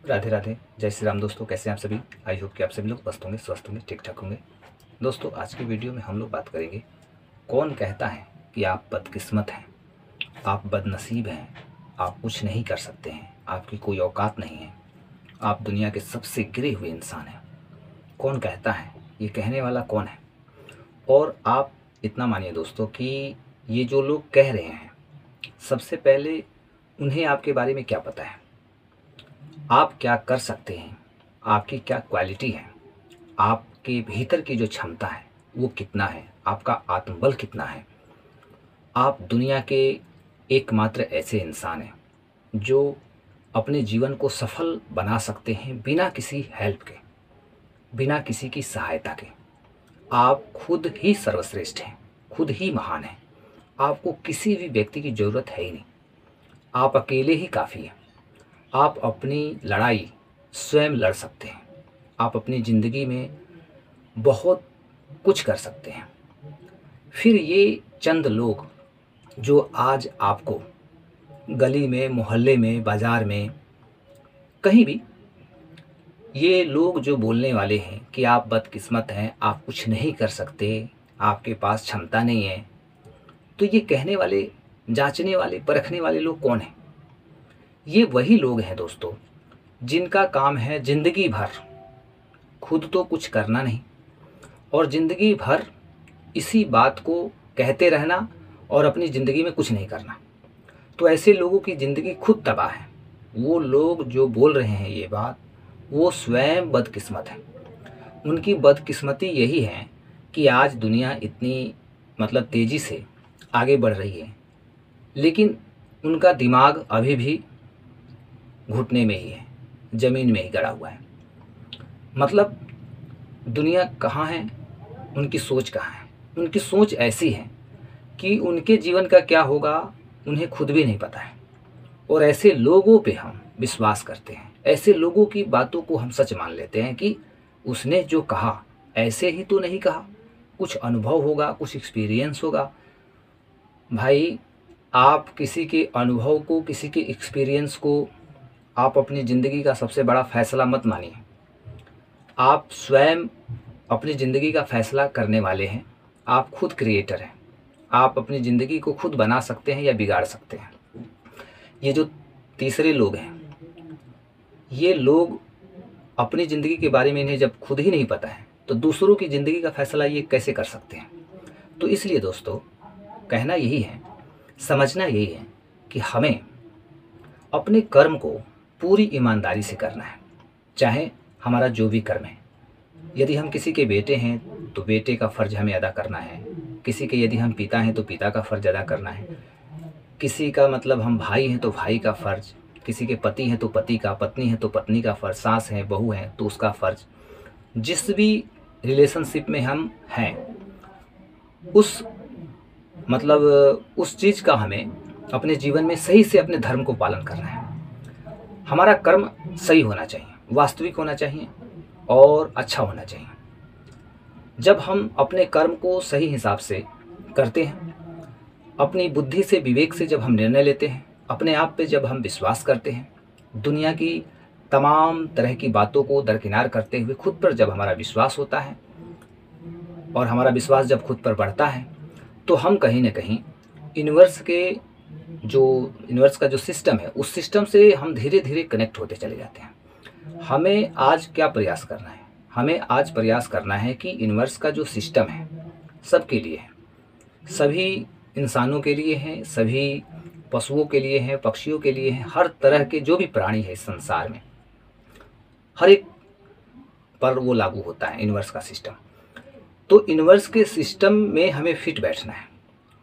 राधे राधे, जय श्री राम। दोस्तों, कैसे हैं आप सभी? आई होप कि आप सभी लोग मस्त होंगे, स्वस्थ होंगे, ठीक ठाक होंगे। दोस्तों, आज की वीडियो में हम लोग बात करेंगे, कौन कहता है कि आप बदकिस्मत हैं, आप बदनसीब हैं, आप कुछ नहीं कर सकते हैं, आपकी कोई औकात नहीं है, आप दुनिया के सबसे गिरे हुए इंसान हैं। कौन कहता है? ये कहने वाला कौन है? और आप इतना मानिए दोस्तों कि ये जो लोग कह रहे हैं, सबसे पहले उन्हें आपके बारे में क्या पता है, आप क्या कर सकते हैं, आपकी क्या क्वालिटी है, आपके भीतर की जो क्षमता है वो कितना है, आपका आत्मबल कितना है। आप दुनिया के एकमात्र ऐसे इंसान हैं जो अपने जीवन को सफल बना सकते हैं बिना किसी हेल्प के, बिना किसी की सहायता के। आप खुद ही सर्वश्रेष्ठ हैं, खुद ही महान हैं। आपको किसी भी व्यक्ति की ज़रूरत है ही नहीं, आप अकेले ही काफ़ी हैं। आप अपनी लड़ाई स्वयं लड़ सकते हैं, आप अपनी ज़िंदगी में बहुत कुछ कर सकते हैं। फिर ये चंद लोग जो आज आपको गली में, मोहल्ले में, बाज़ार में, कहीं भी, ये लोग जो बोलने वाले हैं कि आप बदकिस्मत हैं, आप कुछ नहीं कर सकते, आपके पास क्षमता नहीं है, तो ये कहने वाले, जांचने वाले, परखने वाले लोग कौन हैं? ये वही लोग हैं दोस्तों, जिनका काम है ज़िंदगी भर खुद तो कुछ करना नहीं और ज़िंदगी भर इसी बात को कहते रहना और अपनी ज़िंदगी में कुछ नहीं करना। तो ऐसे लोगों की ज़िंदगी खुद तबाह है। वो लोग जो बोल रहे हैं ये बात, वो स्वयं बदकिस्मत हैं। उनकी बदकिस्मती यही है कि आज दुनिया इतनी तेज़ी से आगे बढ़ रही है, लेकिन उनका दिमाग अभी भी घुटने में ही है, ज़मीन में ही गड़ा हुआ है। मतलब दुनिया कहाँ है, उनकी सोच कहाँ है। उनकी सोच ऐसी है कि उनके जीवन का क्या होगा उन्हें खुद भी नहीं पता है। और ऐसे लोगों पे हम विश्वास करते हैं, ऐसे लोगों की बातों को हम सच मान लेते हैं कि उसने जो कहा ऐसे ही तो नहीं कहा, कुछ अनुभव होगा, कुछ एक्सपीरियंस होगा। भाई, आप किसी के अनुभव को, किसी के एक्सपीरियंस को आप अपनी ज़िंदगी का सबसे बड़ा फैसला मत मानिए। आप स्वयं अपनी ज़िंदगी का फैसला करने वाले हैं। आप खुद क्रिएटर हैं। आप अपनी ज़िंदगी को खुद बना सकते हैं या बिगाड़ सकते हैं। ये जो तीसरे लोग हैं, ये लोग अपनी ज़िंदगी के बारे में इन्हें जब खुद ही नहीं पता है तो दूसरों की ज़िंदगी का फैसला ये कैसे कर सकते हैं? तो इसलिए दोस्तों, कहना यही है, समझना यही है कि हमें अपने कर्म को पूरी ईमानदारी से करना है, चाहे हमारा जो भी कर्म है। यदि हम किसी के बेटे हैं तो बेटे का फ़र्ज़ हमें अदा करना है। किसी के यदि हम पिता हैं तो पिता का फ़र्ज़ अदा करना है। किसी का हम भाई हैं तो भाई का फ़र्ज़, किसी के पति हैं तो पति का, पत्नी है तो पत्नी का फ़र्ज़, सास है, बहू है तो उसका फ़र्ज़। जिस भी रिलेशनशिप में हम हैं, उस उस चीज़ का हमें अपने जीवन में सही से अपने धर्म को पालन करना है। हमारा कर्म सही होना चाहिए, वास्तविक होना चाहिए और अच्छा होना चाहिए। जब हम अपने कर्म को सही हिसाब से करते हैं, अपनी बुद्धि से, विवेक से जब हम निर्णय लेते हैं, अपने आप पे जब हम विश्वास करते हैं, दुनिया की तमाम तरह की बातों को दरकिनार करते हुए खुद पर जब हमारा विश्वास होता है और हमारा विश्वास जब खुद पर बढ़ता है, तो हम कहीं न कहीं यूनिवर्स का जो सिस्टम है, उस सिस्टम से हम धीरे धीरे कनेक्ट होते चले जाते हैं। हमें आज क्या प्रयास करना है? हमें आज प्रयास करना है कि यूनिवर्स का जो सिस्टम है सबके लिए है, सभी इंसानों के लिए है, सभी पशुओं के लिए है, पक्षियों के लिए है, हर तरह के जो भी प्राणी है इस संसार में, हर एक पर वो लागू होता है यूनिवर्स का सिस्टम। तो यूनिवर्स के सिस्टम में हमें फिट बैठना है।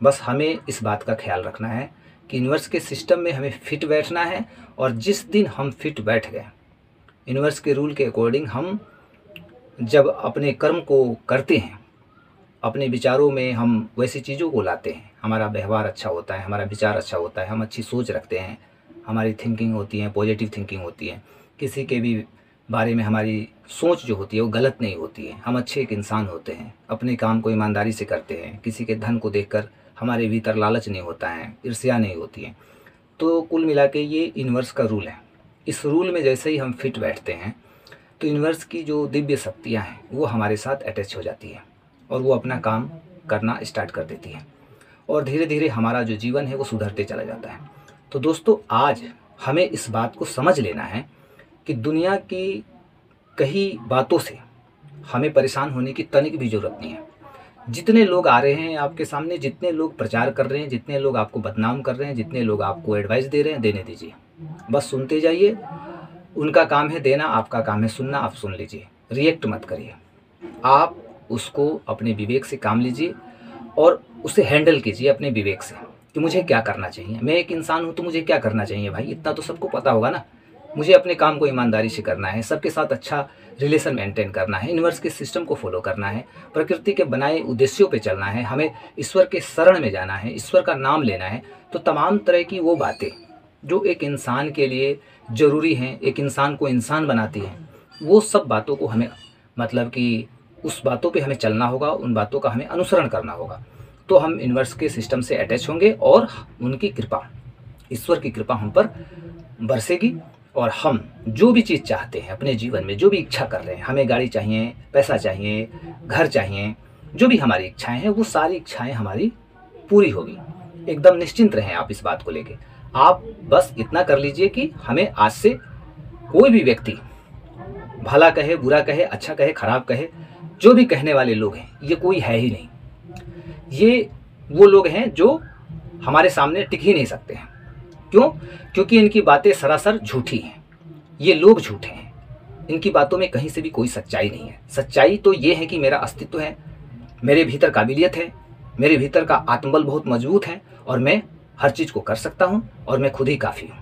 बस हमें इस बात का ख्याल रखना है कि यूनिवर्स के सिस्टम में हमें फिट बैठना है। और जिस दिन हम फिट बैठ गए, यूनिवर्स के रूल के अकॉर्डिंग हम जब अपने कर्म को करते हैं, अपने विचारों में हम वैसी चीज़ों को लाते हैं, हमारा व्यवहार अच्छा होता है, हमारा विचार अच्छा होता है, हम अच्छी सोच रखते हैं, हमारी थिंकिंग होती है, पॉजिटिव थिंकिंग होती है, किसी के भी बारे में हमारी सोच जो होती है वो गलत नहीं होती है, हम अच्छे एक इंसान होते हैं, अपने काम को ईमानदारी से करते हैं, किसी के धन को देखकर हमारे भीतर लालच नहीं होता है, ईर्ष्या नहीं होती है। तो कुल मिला के ये यूनिवर्स का रूल है। इस रूल में जैसे ही हम फिट बैठते हैं तो यूनिवर्स की जो दिव्य शक्तियाँ हैं वो हमारे साथ अटैच हो जाती है और वो अपना काम करना स्टार्ट कर देती है और धीरे धीरे हमारा जो जीवन है वो सुधरते चला जाता है। तो दोस्तों, आज हमें इस बात को समझ लेना है कि दुनिया की कई बातों से हमें परेशान होने की तनिक भी ज़रूरत नहीं है। जितने लोग आ रहे हैं आपके सामने, जितने लोग प्रचार कर रहे हैं, जितने लोग आपको बदनाम कर रहे हैं, जितने लोग आपको एडवाइस दे रहे हैं, देने दीजिए, बस सुनते जाइए। उनका काम है देना, आपका काम है सुनना, आप सुन लीजिए, रिएक्ट मत करिए। आप उसको अपने विवेक से काम लीजिए और उसे हैंडल कीजिए अपने विवेक से कि मुझे क्या करना चाहिए। मैं एक इंसान हूँ तो मुझे क्या करना चाहिए भाई, इतना तो सबको पता होगा ना। मुझे अपने काम को ईमानदारी से करना है, सबके साथ अच्छा रिलेशन मेंटेन करना है, यूनिवर्स के सिस्टम को फॉलो करना है, प्रकृति के बनाए उद्देश्यों पे चलना है, हमें ईश्वर के शरण में जाना है, ईश्वर का नाम लेना है। तो तमाम तरह की वो बातें जो एक इंसान के लिए ज़रूरी हैं, एक इंसान को इंसान बनाती हैं, वो सब बातों को हमें मतलब कि उस बातों पे हमें चलना होगा, उन बातों का हमें अनुसरण करना होगा। तो हम यूनिवर्स के सिस्टम से अटैच होंगे और उनकी कृपा, ईश्वर की कृपा हम पर बरसेगी और हम जो भी चीज़ चाहते हैं अपने जीवन में, जो भी इच्छा कर रहे हैं, हमें गाड़ी चाहिए, पैसा चाहिए, घर चाहिए, जो भी हमारी इच्छाएं हैं वो सारी इच्छाएं हमारी पूरी होगी। एकदम निश्चिंत रहें आप इस बात को लेके। आप बस इतना कर लीजिए कि हमें आज से कोई भी व्यक्ति भला कहे, बुरा कहे, अच्छा कहे, खराब कहे, जो भी कहने वाले लोग हैं, ये कोई है ही नहीं। ये वो लोग हैं जो हमारे सामने टिक ही नहीं सकते हैं। क्यों? क्योंकि इनकी बातें सरासर झूठी हैं। ये लोग झूठे हैं, इनकी बातों में कहीं से भी कोई सच्चाई नहीं है। सच्चाई तो ये है कि मेरा अस्तित्व है, मेरे भीतर काबिलियत है, मेरे भीतर का आत्मबल बहुत मजबूत है और मैं हर चीज़ को कर सकता हूँ और मैं खुद ही काफ़ी हूँ।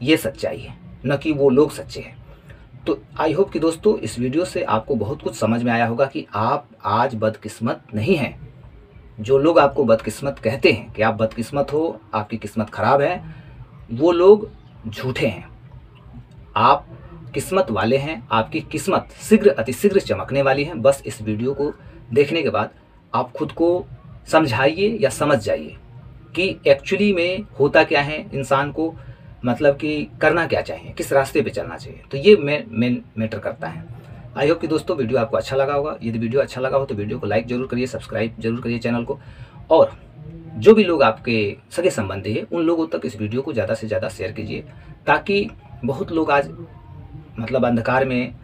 ये सच्चाई है, न कि वो लोग सच्चे हैं। तो आई होप कि दोस्तों इस वीडियो से आपको बहुत कुछ समझ में आया होगा कि आप आज बदकिस्मत नहीं हैं। जो लोग आपको बदकिस्मत कहते हैं कि आप बदकिस्मत हो, आपकी किस्मत खराब है, वो लोग झूठे हैं। आप किस्मत वाले हैं, आपकी किस्मत शीघ्र अतिशीघ्र चमकने वाली है। बस इस वीडियो को देखने के बाद आप खुद को समझाइए या समझ जाइए कि एक्चुअली में होता क्या है, इंसान को मतलब कि करना क्या चाहिए, किस रास्ते पे चलना चाहिए। तो ये मेन मैटर करता है। आई होप कि दोस्तों वीडियो आपको अच्छा लगा होगा। यदि वीडियो अच्छा लगा हो तो वीडियो को लाइक जरूर करिए, सब्सक्राइब जरूर करिए चैनल को, और जो भी लोग आपके सगे संबंधी हैं उन लोगों तक इस वीडियो को ज़्यादा से ज़्यादा शेयर कीजिए, ताकि बहुत लोग आज मतलब अंधकार में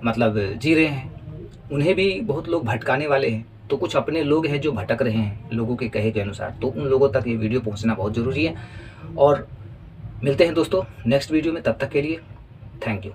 मतलब जी रहे हैं, उन्हें भी बहुत लोग भटकाने वाले हैं। तो कुछ अपने लोग हैं जो भटक रहे हैं लोगों के कहे के अनुसार, तो उन लोगों तक ये वीडियो पहुंचना बहुत ज़रूरी है। और मिलते हैं दोस्तों नेक्स्ट वीडियो में, तब तक के लिए थैंक यू।